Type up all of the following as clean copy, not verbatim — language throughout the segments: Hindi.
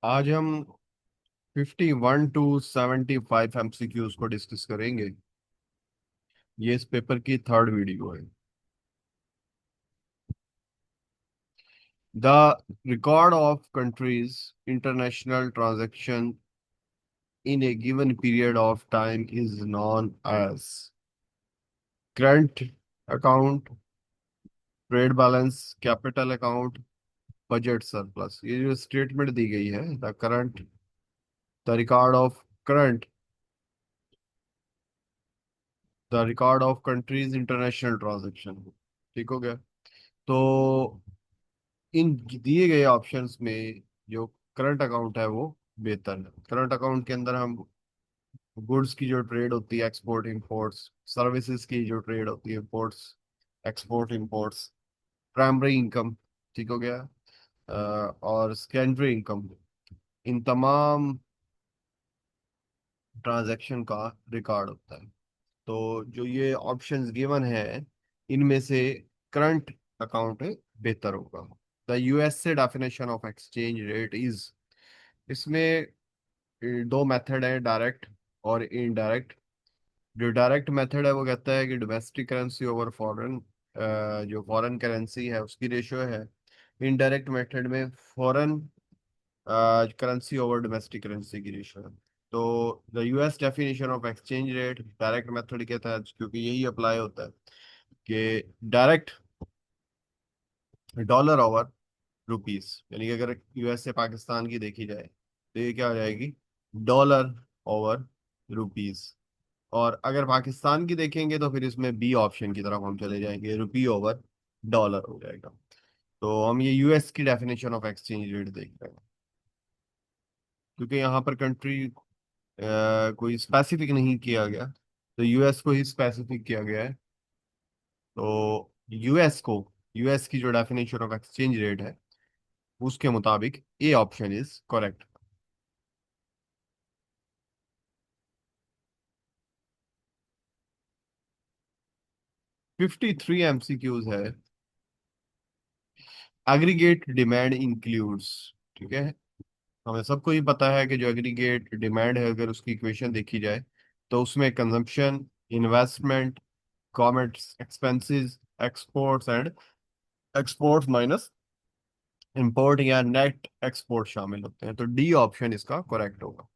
आज हम 51 to 75 एमसीक्यूज को डिस्कस करेंगे। ये इस पेपर की थर्ड वीडियो है। The record of countries international transaction in a given period of time is known as current account, trade balance, capital account, budget surplus. ये जो स्टेटमेंट दी गई है, the record of current the record of countries international transaction. ठीक हो गया। तो इन दिए गए ऑप्शंस में जो करंट अकाउंट है वो बेहतर है। करंट अकाउंट के अंदर हम गुड्स की जो ट्रेड होती है, एक्सपोर्ट इंपोर्ट्स, सर्विसेज की जो ट्रेड होती है, imports export imports, primary income, ठीक हो गया, और सेकेंडरी इनकम, इन तमाम ट्रांजैक्शन का रिकॉर्ड होता है। तो जो ये ऑप्शंस गिवन है, इनमें से करंट अकाउंट बेहतर होगा। The USA definition of exchange rate is, इसमें दो मेथड है, डायरेक्ट और इनडायरेक्ट। जो डायरेक्ट मेथड है वो कहता है कि डोमेस्टिक करेंसी ओवर फॉरेन, जो फॉरेन करेंसी है उसकी रेशियो है। इनडायरेक्ट मेथड में foreign currency over domestic currency की रेशियो है। तो the US definition of exchange rate direct method के तहत, क्योंकि यही अप्लाई होता है कि डायरेक्ट डॉलर ओवर रुपीस, यानी कि अगर यूएस से पाकिस्तान की देखी जाए तो ये क्या हो जाएगी, डॉलर ओवर रुपीस। और अगर पाकिस्तान की देखेंगे तो फिर इसमें बी ऑप्शन की तरफ हम चले जाएंगे, रुपी ओवर डॉलर हो जाएगा। तो हम ये यूएस की डेफिनेशन ऑफ एक्सचेंज रेट देख रहे हैं, क्योंकि यहाँ पर कंट्री कोई स्पेसिफिक नहीं किया गया, तो यूएस को ही स्पेसिफिक किया गया है। तो यूएस की जो डेफिनेशन ऑफ एक्सचेंज रेट है उसके मुताबिक A option is correct. 53 MCQs है। एग्रीगेट डिमांड इंक्लूड्स, ठीक है। हमें सबको ही पता है कि जो एग्रीगेट डिमांड है, अगर उसकी इक्वेशन देखी जाए तो उसमें consumption, investment, government expenses, exports and export minus import या नेट एक्सपोर्ट शामिल होते हैं। तो डी ऑप्शन इसका करेक्ट होगा।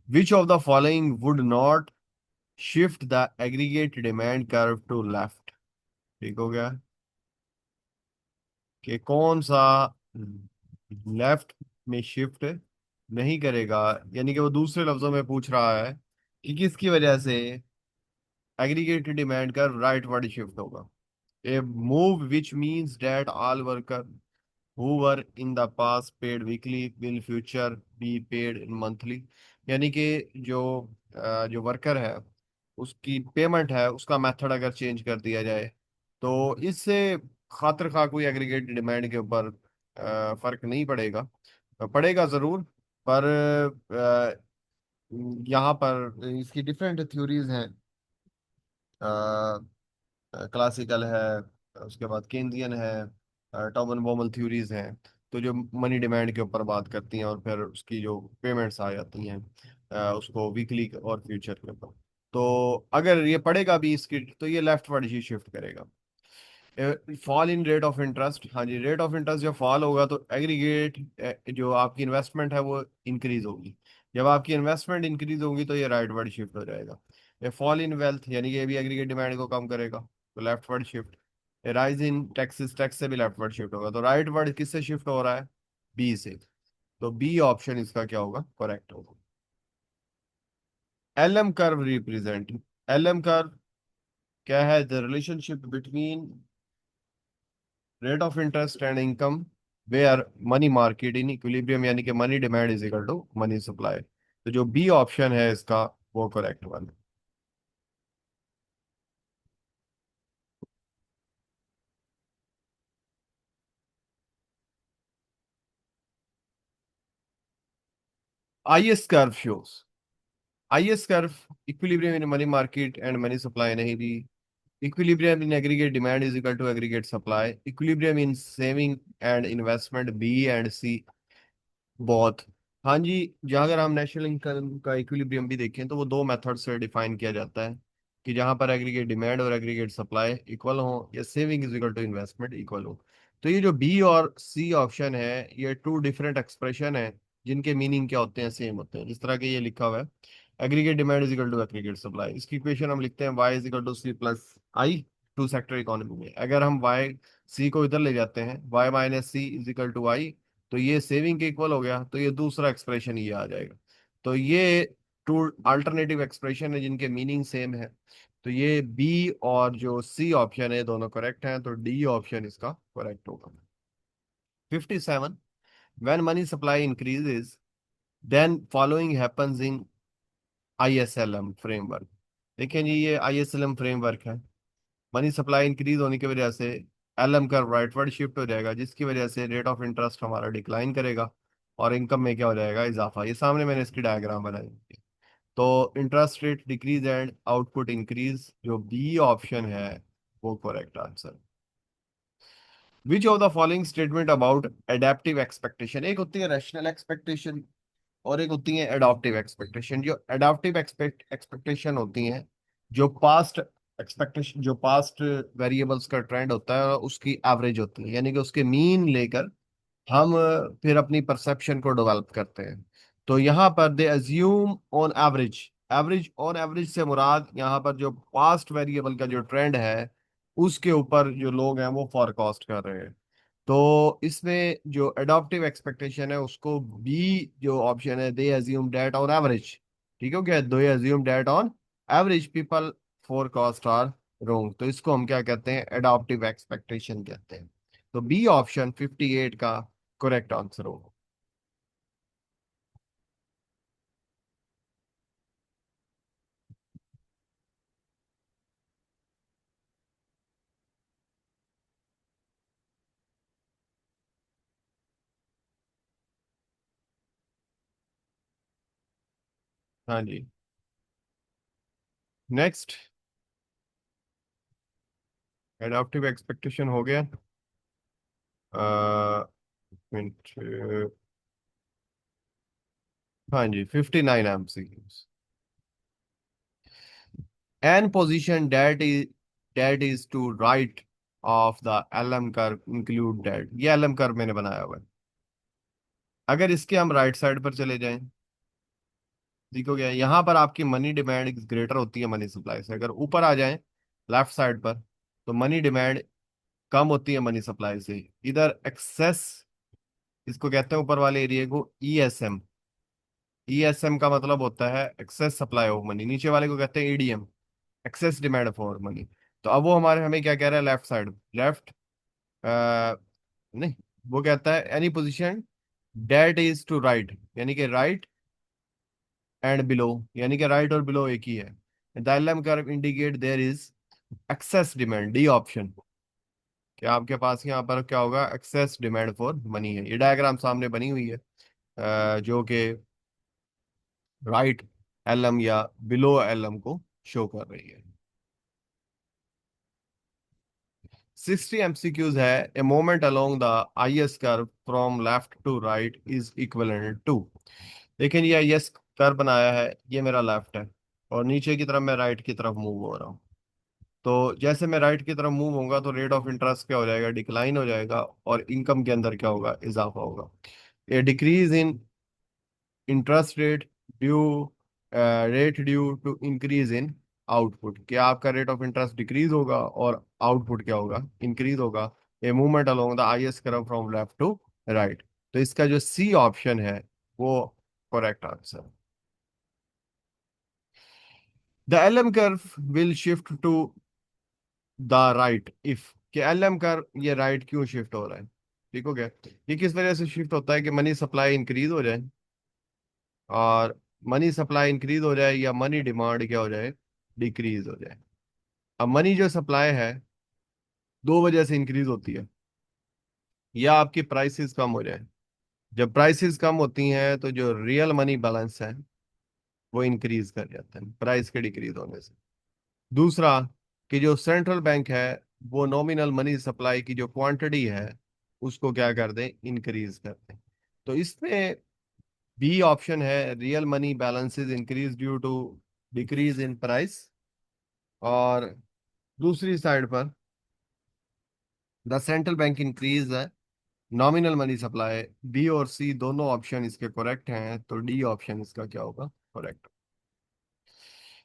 Which of the following would not shift the aggregate demand curve to left. ठीक हो गया कि कौन सा लेफ्ट में शिफ्ट नहीं करेगा, यानी कि वो दूसरे लफ्जों में पूछ रहा है कि किसकी वजह से एग्रीगेट डिमांड का राइट वर्ड शिफ्ट होगा। A move which means that all worker who were in the past paid weekly will future be paid in monthly. यानी कि जो वर्कर है उसकी पेमेंट है, उसका मेथड अगर चेंज कर दिया जाए तो इससे खातिर खा कोई एग्रीगेट डिमांड के ऊपर फर्क नहीं पड़ेगा। पड़ेगा जरूर, पर यहाँ पर इसकी डिफरेंट थ्योरीज हैं। क्लासिकल है, उसके बाद केंद्रियन है, टॉमन बॉमल थ्योरीज हैं। तो जो मनी डिमांड के ऊपर बात करती हैं और फिर उसकी जो पेमेंट्स आ जाती हैं उसको वीकली और फ्यूचर के ऊपर। तो अगर ये पड़ेगा भी इसकी, तो ये लेफ्ट वर्ड ही शिफ्ट करेगा। Fall in rate of interest, हाँ जी, रेट ऑफ इंटरेस्ट जब फॉल होगा तो एग्रीगेट जो आपकी इन्वेस्टमेंट है वो इंक्रीज होगी। जब आपकी इन्वेस्टमेंट इंक्रीज होगी तो ये राइट वर्ड शिफ्ट हो जाएगा। ये फॉल इन वेल्थ, यानी कि ये भी एग्रीगेट डिमांड को कम करेगा, तो left word shift. Rise in taxes, tax से भी लेफ्ट वर्ड शिफ्ट होगा, तो राइट वर्ड किससे शिफ्ट हो रहा है, बी से। तो बी ऑप्शन इसका क्या होगा, करेक्ट होगा। L M curve represent, L M curve क्या है, the relationship between rate of interest and income where money market in equilibrium, यानी कि money demand is equal to money supply. तो जो बी ऑप्शन है इसका वो correct one. IS curve shows, IS curve equilibrium in money market and money supply नहीं दी, equilibrium in aggregate demand is equal to aggregate supply, equilibrium in saving and investment B and सी, बहुत। हाँ जी। जहाँ अगर हम नेशनल इनकम का इक्विलिब्रियम भी देखें तो वो दो मेथड से डिफाइन किया जाता है, कि जहाँ पर एग्रीगेट डिमांड और एग्रीगेट सप्लाई इक्वल हो, या saving is equal to investment equal हो। तो ये जो बी और सी ऑप्शन है, ये टू डिफरेंट एक्सप्रेशन है, जिनके मीनिंग क्या होते हैं, सेम होते हैं। जिस तरह के ये लिखा हुआ है, aggregate demand is equal to aggregate supply, इसकी इक्वेशन हम लिखते हैं Y is equal to C plus I. Two sector economy में अगर हम वाई सी को इधर ले जाते हैं, Y minus C is equal to I, तो ये सेविंग के इक्वल हो गया, तो ये दूसरा एक्सप्रेशन ये आ जाएगा। तो ये टू अल्टरनेटिव एक्सप्रेशन है जिनके मीनिंग सेम है। तो ये बी और जो सी ऑप्शन है दोनों करेक्ट हैं, तो डी ऑप्शन इसका करेक्ट होगा। 57, when money supply increases then following happens in ISLM framework. देखिए जी, ये आईएसएलएम फ्रेमवर्क है। मनी सप्लाई इंक्रीज होने की वजह से एलएम कर्व राइटवर्ड शिफ्ट हो जाएगा, जिसकी वजह से रेट ऑफ इंटरेस्ट हमारा डिक्लाइन करेगा और इनकम में क्या हो जाएगा, इजाफा। ये सामने मैंने इसकी डायग्राम बनाई है। तो interest rate decrease and output increase, जो बी ऑप्शन है वो correct answer. Which of the following statement about adaptive expectation, एक होती है रैशनल एक्सपेक्टेशन और एक होती है एडाप्टिव एक्सपेक्टेशन। जो एडाप्टिव एक्सपेक्टेशन होती हैं, जो पास्ट एक्सपेक्टेशन, जो पास्ट वेरिएबल्स का ट्रेंड होता है उसकी एवरेज होती है, यानी कि उसके मीन लेकर हम फिर अपनी परसेप्शन को डेवलप करते हैं। तो यहाँ पर they assume on average, average on average से मुराद यहाँ पर जो पास्ट वेरिएबल का जो ट्रेंड है उसके ऊपर जो लोग हैं वो फॉरकास्ट कर रहे हैं। तो इसमें जो एडॉप्टिव एक्सपेक्टेशन है उसको बी जो ऑप्शन है, they assume that on average. ठीक है क्या, they assume that on average people forecast are wrong, तो इसको हम क्या कहते हैं, एडॉप्टिव एक्सपेक्टेशन कहते हैं। तो बी ऑप्शन 58 का करेक्ट आंसर होगा। हाँ जी। नेक्स्ट, एडॉप्टिव एक्सपेक्टेशन हो गया। मिनट। हाँ जी, 59 MCQs. An position that is to right of the LM curve include that, ये एलएम कर्व मैंने बनाया हुआ है। अगर इसके हम राइट साइड पर चले जाएं, देखो क्या, यहाँ पर आपकी मनी डिमांड ग्रेटर होती है मनी सप्लाई से। अगर ऊपर आ जाएं लेफ्ट साइड पर, तो मनी डिमांड कम होती है मनी सप्लाई से। इधर एक्सेस, इसको कहते हैं ऊपर वाले एरिया को ईएसएम। ईएसएम का मतलब होता है एक्सेस सप्लाई ऑफ मनी, नीचे वाले को कहते हैं EDM, excess demand for money. तो अब वो हमारे हमें क्या कह रहा है, लेफ्ट साइड, लेफ्ट नहीं, वो कहता है any position that is to right, यानी कि राइट एंड बिलो, यानी कि राइट और बिलो एक ही है। The LM curve indicate there is excess demand, D option. क्या आपके पास यहाँ पर क्या होगा, एक्सेस डिमांड फॉर मनी है। ये डायग्राम सामने बनी हुई है, जो कि राइट एलएम या बिलो एलएम को शो कर रही है। 60 एमसीक्यूज है, a moment along the IS curve from left to right is equivalent to. देखिए ये आईएस कर्व बनाया है, ये मेरा लेफ्ट है और नीचे की तरफ मैं राइट की तरफ मूव हो रहा हूँ। तो जैसे मैं राइट की तरफ मूव होऊंगा तो रेट ऑफ इंटरेस्ट क्या हो जाएगा, डिक्लाइन हो जाएगा, और इनकम के अंदर क्या होगा, इजाफा होगा। A decrease in interest rate due, rate due to increase in output, क्या आपका रेट ऑफ इंटरेस्ट डिक्रीज होगा और आउटपुट क्या होगा, इंक्रीज होगा। A movement along the IS curve from left to right, तो इसका जो सी ऑप्शन है वो correct answer. The LM curve will shift to the right if, कि एलएम कर्व ये राइट क्यों शिफ्ट हो रहा है, ठीक हो गया। ये किस वजह से शिफ्ट होता है, कि मनी सप्लाई इंक्रीज हो जाए, और मनी सप्लाई इंक्रीज हो जाए या मनी डिमांड क्या हो जाए, डिक्रीज हो जाए। अब मनी जो सप्लाई है दो वजह से इंक्रीज होती है, या आपकी प्राइसेस कम हो जाए। जब प्राइसेस कम होती हैं तो जो रियल मनी बैलेंस है वो इंक्रीज कर जाता है प्राइस के डिक्रीज होने से। दूसरा, कि जो सेंट्रल बैंक है वो नॉमिनल मनी सप्लाई की जो क्वांटिटी है उसको क्या कर दें, इंक्रीज कर दें। तो इसमें बी ऑप्शन है real money balances increase due to decrease in price, और दूसरी साइड पर द सेंट्रल बैंक इंक्रीज है नॉमिनल मनी सप्लाई। बी और सी दोनों ऑप्शन इसके करेक्ट हैं, तो डी ऑप्शन इसका क्या होगा, करेक्ट।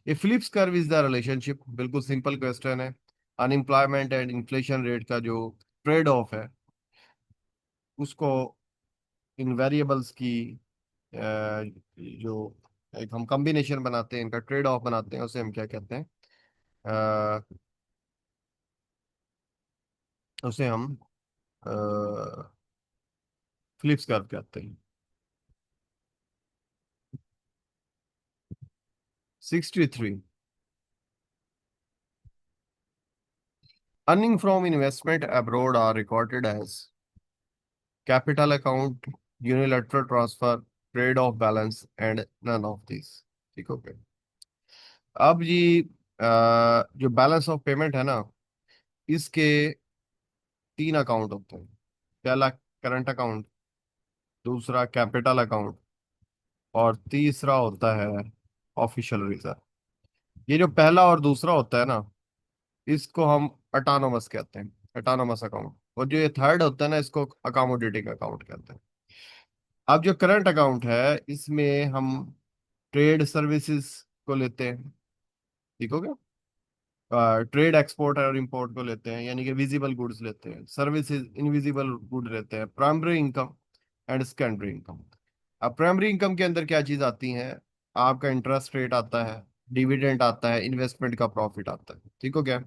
ये Phillips curve is the relationship, बिल्कुल सिंपल क्वेश्चन है। अनएम्प्लॉयमेंट एंड इन्फ्लेशन रेट का जो ट्रेड ऑफ है उसको इन वेरिएबल्स की जो एक हम कॉम्बिनेशन बनाते हैं, इनका ट्रेड ऑफ बनाते हैं, उसे हम क्या कहते हैं, उसे हम फिलिप्स कर्व कहते हैं। 63, earning from investment abroad are recorded as capital account, unilateral transfer, trade of balance and none of this. ठीक हो गया। अब जी जो बैलेंस ऑफ पेमेंट है ना, इसके तीन अकाउंट होते हैं। पहला करंट अकाउंट, दूसरा कैपिटल अकाउंट, और तीसरा होता है ऑफिशियल रिजर्व। ये जो पहला और दूसरा होता है ना, इसको हम अटानोमस कहते हैं, अटानोमस अकाउंट। और जो ये थर्ड होता है ना, इसको अकोमोडेटिंग अकाउंट कहते हैं। अब जो करंट अकाउंट है, इसमें हम ट्रेड सर्विसेज को लेते हैं। ठीक हो गया। ट्रेड एक्सपोर्ट और इंपोर्ट को लेते हैं, यानी कि विजिबल गुड्स लेते हैं, सर्विसेज इनविजिबल गुड लेते हैं, primary income and secondary income. अब प्राइमरी इनकम के अंदर क्या चीज आती है, आपका इंटरेस्ट रेट आता है, डिविडेंड आता है, इन्वेस्टमेंट का प्रॉफिट आता है। ठीक हो गया।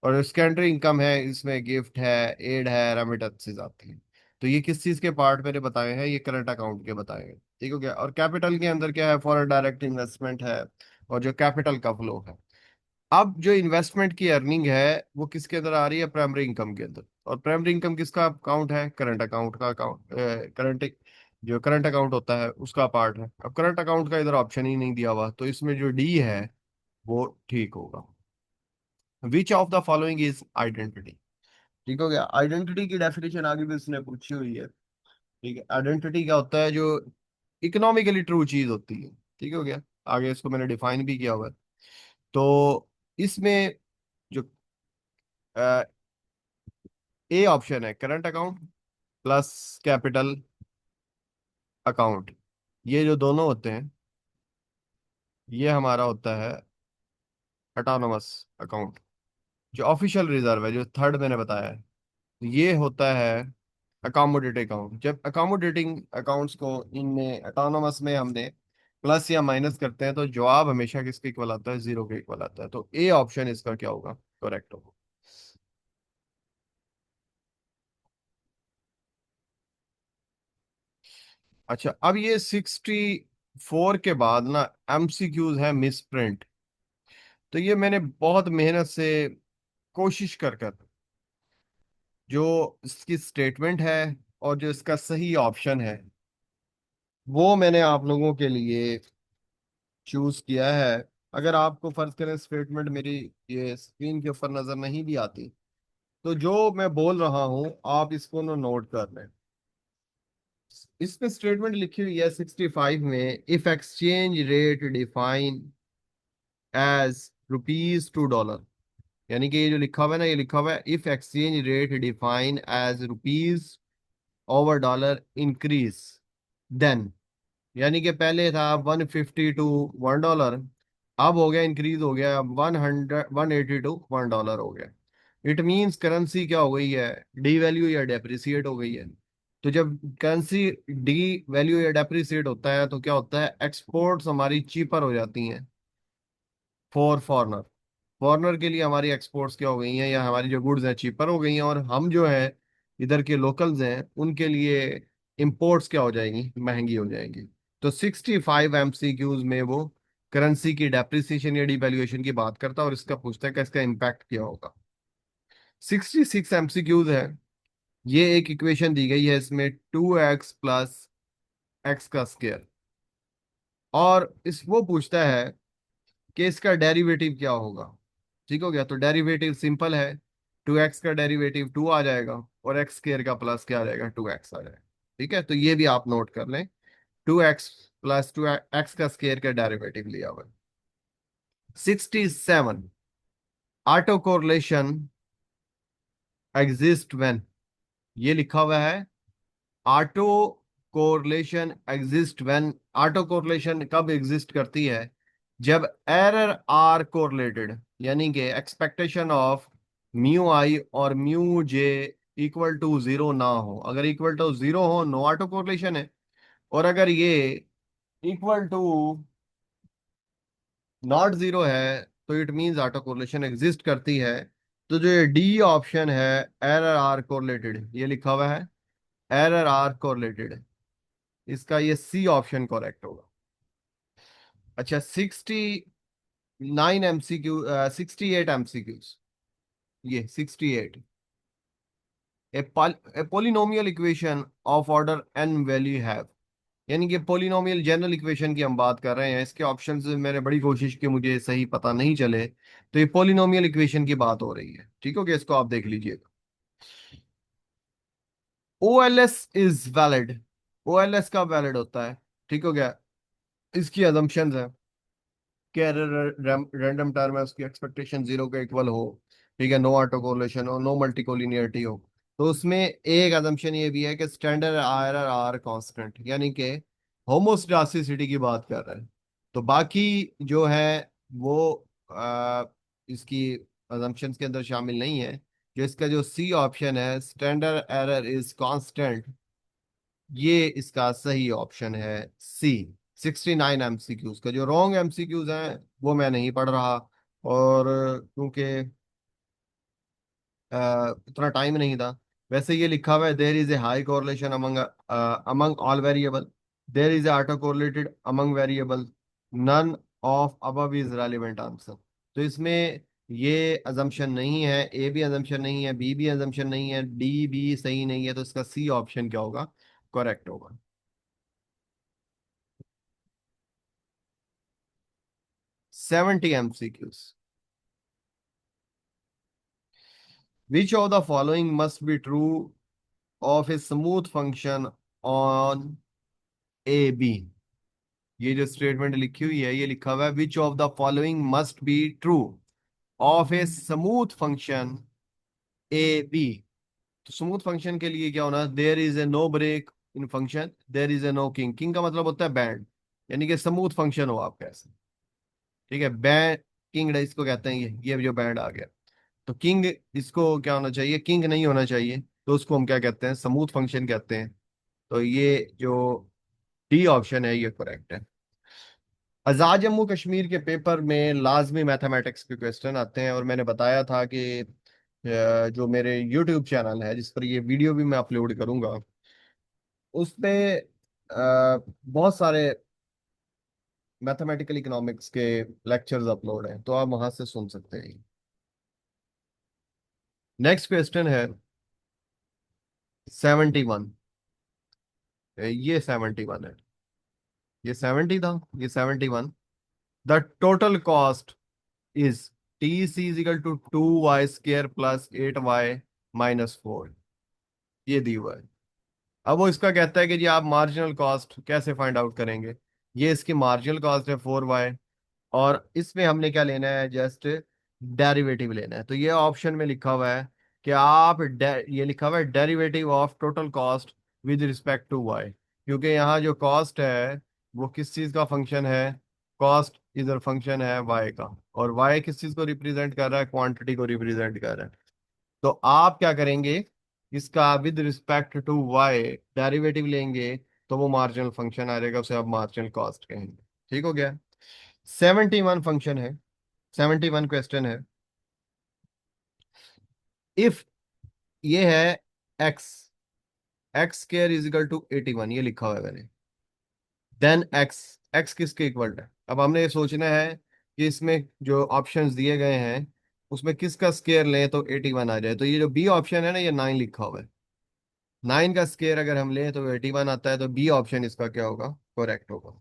और सेकेंडरी इनकम है, इसमें गिफ्ट है, एड है, रेमिटेंसेस आती है। तो ये किस चीज के पार्ट मैंने बताए हैं, ये करंट अकाउंट के बताए हैं। ठीक हो गया। और कैपिटल के अंदर क्या है, फॉरेन डायरेक्ट इन्वेस्टमेंट है, और जो कैपिटल का फ्लो है। अब जो इन्वेस्टमेंट की अर्निंग है वो किसके अंदर आ रही है, प्राइमरी इनकम के अंदर। और प्राइमरी इनकम किसका अकाउंट है, करंट अकाउंट का अकाउंट, करंट जो करंट अकाउंट होता है उसका पार्ट है। अब करंट अकाउंट का इधर ऑप्शन ही नहीं दिया हुआ, तो इसमें जो डी है वो ठीक होगा। Which of the following is identity. ठीक हो गया। आइडेंटिटी की डेफिनेशन आगे भी उसने पूछी हुई है। ठीक है। आइडेंटिटी क्या होता है, जो इकोनॉमिकली ट्रू चीज होती है। ठीक हो गया। आगे इसको मैंने डिफाइन भी किया हुआ है। तो इसमें जो ए ऑप्शन है current account plus capital account, ये जो दोनों होते हैं, ये हमारा होता है ऑटोनोमस अकाउंट। जो ऑफिशियल रिजर्व है, जो थर्ड मैंने बताया है, ये होता है अकोमोडेटिंग अकाउंट। जब अकोमोडेटिंग अकाउंट्स को इनमें ऑटोनोमस में हमने प्लस या माइनस करते हैं, तो जवाब हमेशा किसके इक्वल आता है, जीरो के इक्वल आता है। तो ए ऑप्शन इसका क्या होगा, करेक्ट होगा। अच्छा, अब ये 64 के बाद ना एमसीक्यूज है मिस प्रिंट। तो ये मैंने बहुत मेहनत से कोशिश कर कर जो इसकी स्टेटमेंट है और जो इसका सही ऑप्शन है, वो मैंने आप लोगों के लिए चूज किया है। अगर आपको फर्ज करें स्टेटमेंट मेरी ये स्क्रीन के ऊपर नजर नहीं भी आती, तो जो मैं बोल रहा हूं आप इसको ना नोट कर लें। इसमें स्टेटमेंट लिखी हुई है 65 में, if exchange rate define as ₹2। यानी कि ये जो लिखा हुआ है ना, ये लिखा हुआ है if exchange rate define as rupees over dollar increase then. यानी कि पहले था 150 टू $1, अब हो गया इंक्रीज, हो गया 180 टू $1 हो गया। इट मींस करेंसी क्या हो गई है, डी वैल्यू या डेप्रिसिएट हो गई है। तो जब करेंसी डी वैल्यू या डेप्रिसिएट होता है तो क्या होता है, एक्सपोर्ट्स हमारी चीपर हो जाती हैं फॉर फॉरनर। फॉरनर के लिए हमारी एक्सपोर्ट्स क्या हो गई हैं, या हमारी जो गुड्स हैं चीपर हो गई हैं, और हम जो है इधर के लोकल्स हैं उनके लिए इंपोर्ट्स क्या हो जाएंगी, महंगी हो जाएंगी। तो 65 एमसीक्यूज में वो करेंसी की डेप्रिसिएशन या डिवैल्यूएशन की बात करता है, और इसका पूछता है कि इसका इम्पैक्ट क्या होगा। 66 एमसीक्यूज है। ये एक इक्वेशन दी गई है, इसमें 2x प्लस एक्स का स्क्वायर, और इस वो पूछता है कि इसका डेरिवेटिव क्या होगा। ठीक हो गया। तो डेरिवेटिव सिंपल है, 2x का डेरिवेटिव 2 आ जाएगा, और एक्स स्क्वायर का प्लस क्या आ जाएगा, 2x आ जाएगा। ठीक है, तो ये भी आप नोट कर लें। 2x प्लस 2x का स्केयर का डेरिवेटिव लिया हुआ है। 67, ऑटो कोरिलेशन एग्जिस्ट व्हेन, ये लिखा हुआ है auto correlation exist when. Auto correlation कब एग्जिस्ट करती है? जब एरर आर कोरिलेटेड, यानी कि एक्सपेक्टेशन ऑफ म्यू आई और mu J equal to zero ना हो। अगर इक्वल टू जीरो हो, नो ऑटो कोरिलेशन है। और अगर ये इक्वल टू नॉट जीरो है, तो it means auto correlation exist करती है। तो जो ये डी ऑप्शन है, एरर आर कोरिलेटेड, ये लिखा हुआ है एरर आर कोरिलेटेड, इसका ये सी ऑप्शन करेक्ट होगा। अच्छा, 69 MCQ, 68 MCQs, ये 68। A polynomial equation of order N value have, यानी कि पोलिनोमियल जनरल इक्वेशन की हम बात कर रहे हैं। इसके ऑप्शंस मैंने बड़ी कोशिश की, मुझे सही पता नहीं चले। तो ये पोलिनोमियल इक्वेशन की बात हो रही है, ठीक हो गया? इसको आप देख लीजिएगा। O L S is valid, O L S का वैलिड होता है, ठीक हो गया? इसकी अजम्पशंस है कि रैंडम टर्म है, उसकी एक्सपेक्टेशन जीरो के इक्वल हो, ठीक है, नो ऑटो कोरिलेशन हो, नो मल्टीकोलिनियरिटी हो। तो उसमें एक अजम्पशन ये भी है कि स्टैंडर्ड एरर आर कांस्टेंट, यानी कि होमोस्टासिसिटी की बात कर रहे हैं। तो बाकी जो है वो इसकी अजम्पशंस के अंदर शामिल नहीं है। जो इसका जो सी ऑप्शन है, स्टैंडर्ड एरर इज कांस्टेंट, ये इसका सही ऑप्शन है सी। 69 MCQs का जो रॉन्ग एमसीक्यूज हैं वो मैं नहीं पढ़ रहा, और क्योंकि उतना टाइम नहीं था। वैसे ये लिखा हुआ है there is a high correlation among among all variable, there is a auto correlated among variable, none of above is relevant answer. तो इसमें ये अजम्पशन नहीं है, ए भी अजम्पशन नहीं है, बी भी अजम्पशन नहीं है, डी भी सही नहीं है। तो इसका सी ऑप्शन क्या होगा? करेक्ट होगा। 70 MCQs। Which of the following must be true of a smooth function on A B? ये जो स्टेटमेंट लिखी हुई है, ये लिखा हुआ है which of the following must be true of a smooth function A B. तो स्मूथ फंक्शन के लिए क्या होना? There is a no break in function, there is a no king. King का मतलब होता है बैंड, यानी कि स्मूथ फंक्शन हो आपका ऐसे, ठीक है? बैंड किंग इसको कहते हैं, ये जो बैंड आ गया। तो किंग, इसको क्या होना चाहिए? किंग नहीं होना चाहिए। तो उसको हम क्या कहते हैं? स्मूथ फंक्शन कहते हैं। तो ये जो डी ऑप्शन है ये करेक्ट है। आजाद जम्मू कश्मीर के पेपर में लाजमी मैथमेटिक्स के क्वेश्चन आते हैं, और मैंने बताया था कि जो मेरे यूट्यूब चैनल है जिस पर ये वीडियो भी मैं अपलोड करूंगा, उस पे बहुत सारे मैथमेटिकल इकोनॉमिक्स के लेक्चर्स अपलोड हैं, तो आप वहां से सुन सकते हैं। नेक्स्ट क्वेश्चन है 71। ये 71 है, ये 70 था, ये 71। The total cost is T C is equal to 2y² plus 8y-4, ये दी हुआ है। अब वो इसका कहता है कि जी आप मार्जिनल कॉस्ट कैसे फाइंड आउट करेंगे? ये इसकी मार्जिनल कॉस्ट है 4y, और इसमें हमने क्या लेना है? जस्ट डेरिवेटिव लेना है। तो ये ऑप्शन में लिखा हुआ है कि आप ये लिखा हुआ है derivative of total cost with respect to Y, क्योंकि यहाँ जो कॉस्ट है वो किस चीज का फंक्शन है? कॉस्ट इधर फंक्शन है वाई का, और वाई किस चीज को रिप्रेजेंट कर रहा है? क्वांटिटी को रिप्रेजेंट कर रहा है। तो आप क्या करेंगे? इसका with respect to Y derivative लेंगे, तो वो मार्जिनल फंक्शन आ जाएगा, उसे आप मार्जिनल कॉस्ट कहेंगे। ठीक हो गया? 71 फंक्शन है, 71 क्वेश्चन है। इफ ये है X, X square is equal to 81, ये लिखा हुआ है मैंने। देन एक्स, एक्स किसके इक्वल है? अब हमने ये सोचना है कि इसमें जो ऑप्शंस दिए गए हैं उसमें किसका स्क्वायर लें तो 81 आ जाए। तो ये जो बी ऑप्शन है ना, ये 9 लिखा हुआ है। 9 का स्क्वायर अगर हम लें तो 81 आता है, तो बी ऑप्शन इसका क्या होगा? करेक्ट होगा।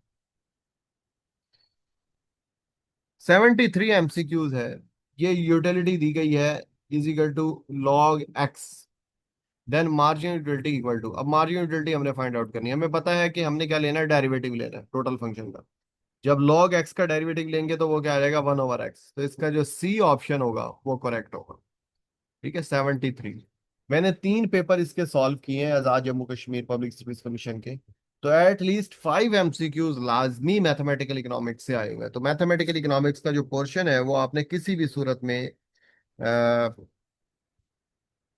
73 MCQs है। ये यूटिलिटी दी गई है is equal to log X, then marginal utility equal to, अब मार्जिनल यूटिलिटी हमने फाइंड आउट करनी है, हमें पता है कि हमने क्या लेना है, डेरिवेटिव लेना है टोटल फंक्शन का। जब log x का डेरिवेटिव लेंगे तो वो क्या आ जाएगा, 1/x, तो इसका जो सी ऑप्शन होगा वो करेक्ट होगा। ठीक है, 73। मैंने 3 पेपर इसके सॉल्व किए हैं Azad Jammu Kashmir public service commission के। तो एट लीस्ट 5 MCQs लाजमी मैथमेटिकल इकोनॉमिक्स से आए हुए हैं। तो मैथमेटिकल इकोनॉमिक्स का जो पोर्शन है वो आपने किसी भी सूरत में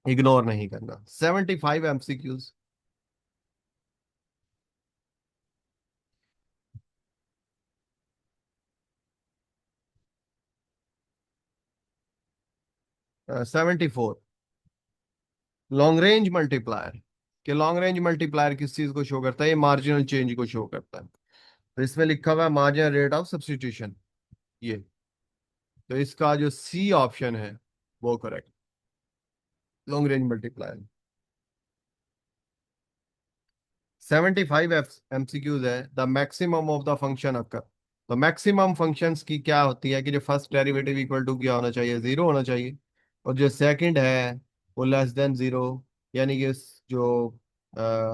इग्नोर नहीं करना। 75 MCQs। 74। लॉन्ग रेंज मल्टीप्लायर, कि लॉन्ग रेंज मल्टीप्लायर किस चीज को शो करता है, ये मार्जिनल चेंज को शो करता है। तो इसमें लिखा हुआ है मार्जिनल रेट ऑफ सब्स्टिट्यूशन, ये। तो इसका जो सी ऑप्शन है वो correct, long range multiplier. 75 MCQs है, the maximum of the function occur. तो मैक्सिमम फंक्शंस की क्या होती है कि जो फर्स्ट डेरिवेटिव इक्वल टू क्या होना चाहिए, जीरो होना चाहिए, और जो सेकंड है वो लेस देन जीरो। यानी कि जो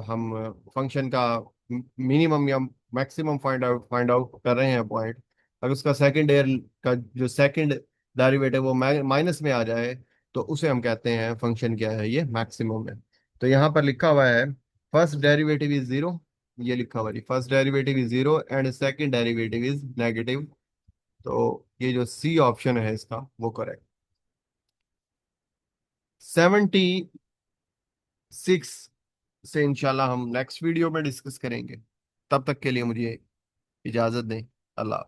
हम फंक्शन का मिनिमम या मैक्सिमम फाइंड आउट कर रहे हैं पॉइंट, अगर उसका सेकंड ईयर का जो सेकंड डेरिवेटिव वो माइनस में आ जाए, तो उसे हम कहते हैं फंक्शन क्या है, ये मैक्सिमम है। तो यहाँ पर लिखा हुआ है फर्स्ट डेरिवेटिव इज जीरो, ये लिखा हुआ है first derivative is zero and second derivative is negative. तो ये जो सी ऑप्शन है इसका वो करेक्ट। 76 से इंशाल्लाह हम नेक्स्ट वीडियो में डिस्कस करेंगे। तब तक के लिए मुझे इजाजत दें। अल्लाह।